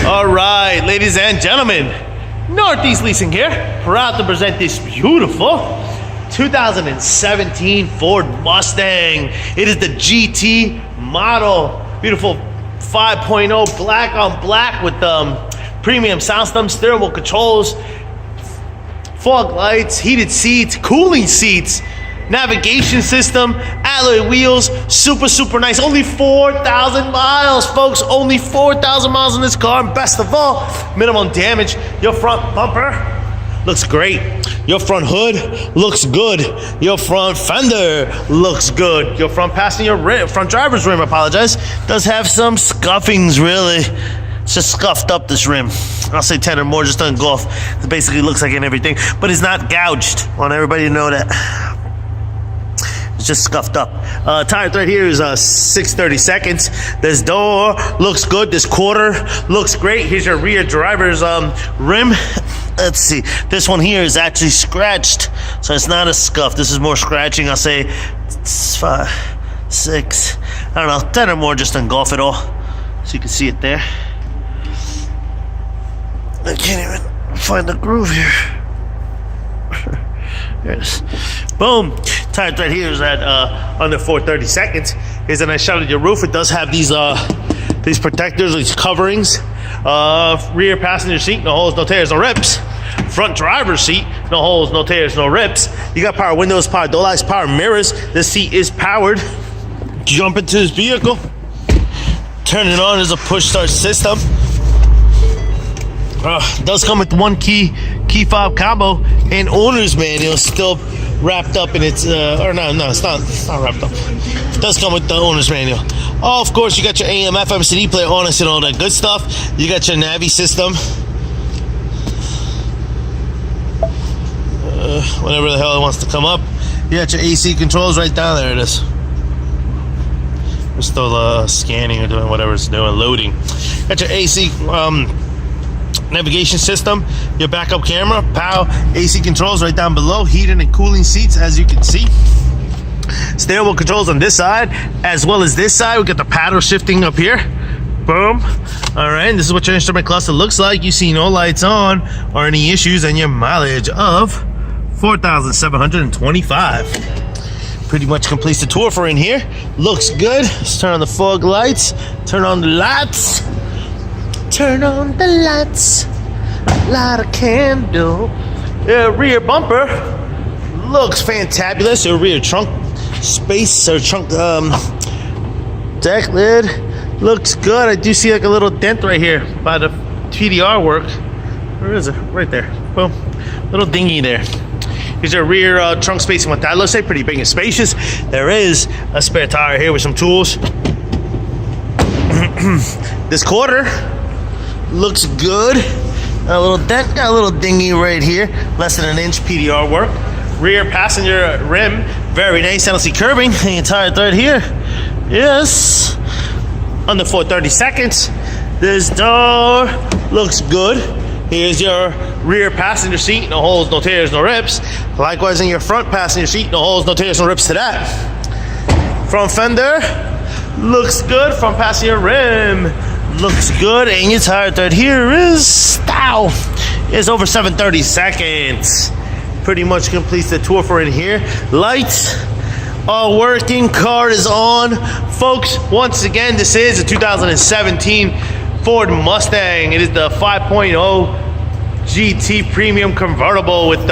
All right, ladies and gentlemen, Northeast Leasing here, proud to present this beautiful 2017 Ford Mustang. It is the GT model, beautiful 5.0 black on black with premium sound system, steerable controls, fog lights, heated seats, cooling seats, navigation system, alloy wheels, super nice. Only 4,000 miles, folks. Only 4,000 miles in this car. And best of all, minimum damage. Your front bumper looks great. Your front hood looks good. Your front fender looks good. Your front passenger rim, front driver's rim, I apologize, does have some scuffings, really. It's just scuffed up, this rim. I'll say 10 or more, just doesn't go off. It basically looks like it and everything, but it's not gouged. I want everybody to know that. It's just scuffed up. Tire thread here is 6/32. This door looks good. This quarter looks great. Here's your rear driver's rim. Let's see. This one here is actually scratched, so it's not a scuff. This is more scratching. I'll say 5, 6, I don't know, 10 or more, just engulf it all. So you can see it there. I can't even find the groove here. There it is. Boom. Tire thread here is at under 4/32. Here's a nice shot of your roof. It does have these protectors, these coverings. Rear passenger seat, no holes, no tears, no rips. Front driver's seat, no holes, no tears, no rips. You got power windows, power door locks, power mirrors. This seat is powered. Jump into this vehicle. Turn it on as a push start system. It does come with one key fob combo and owner's manual still wrapped up in its or no, it's not wrapped up. It does come with the owner's manual. Oh, of course, you got your AM, FM, CD player on us and all that good stuff. You got your Navi system. Whenever the hell it wants to come up. You got your AC controls right down there. It is. We're still scanning or doing whatever it's doing, loading. Got your AC navigation system, your backup camera, power, AC controls right down below, heating and cooling seats, as you can see. Steerable controls on this side as well as this side. We got the paddle shifting up here. Boom. All right, this is what your instrument cluster looks like. You see no lights on or any issues, and your mileage of 4,725. Pretty much completes the tour for in here. Looks good. Let's turn on the fog lights, turn on the lights. Turn on the lights, light a candle. Your rear bumper looks fantabulous. Your rear trunk space or trunk deck lid looks good. I do see like a little dent right here by the TDR work. Where is it? Right there. Boom. Little dingy there. Here's your rear trunk spacing with that. Let's say pretty big and spacious. There is a spare tire here with some tools. This quarter looks good. Got a little dent, got a little dingy right here. Less than an inch PDR work. Rear passenger rim, very nice. I don't see curbing. The entire thread here. Yes. Under 4/32. This door looks good. Here's your rear passenger seat. No holes, no tears, no rips. Likewise in your front passenger seat. No holes, no tears, no rips to that. Front fender looks good. Front passenger rim looks good, and your tire thread here is over 7/32. Pretty much completes the tour for in here. Lights are working, car is on. Folks, once again, this is a 2017 Ford Mustang. It is the 5.0 GT premium convertible with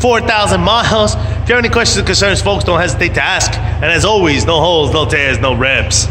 4,000 miles. If you have any questions or concerns, folks, don't hesitate to ask. And as always, no holes, no tears, no rips.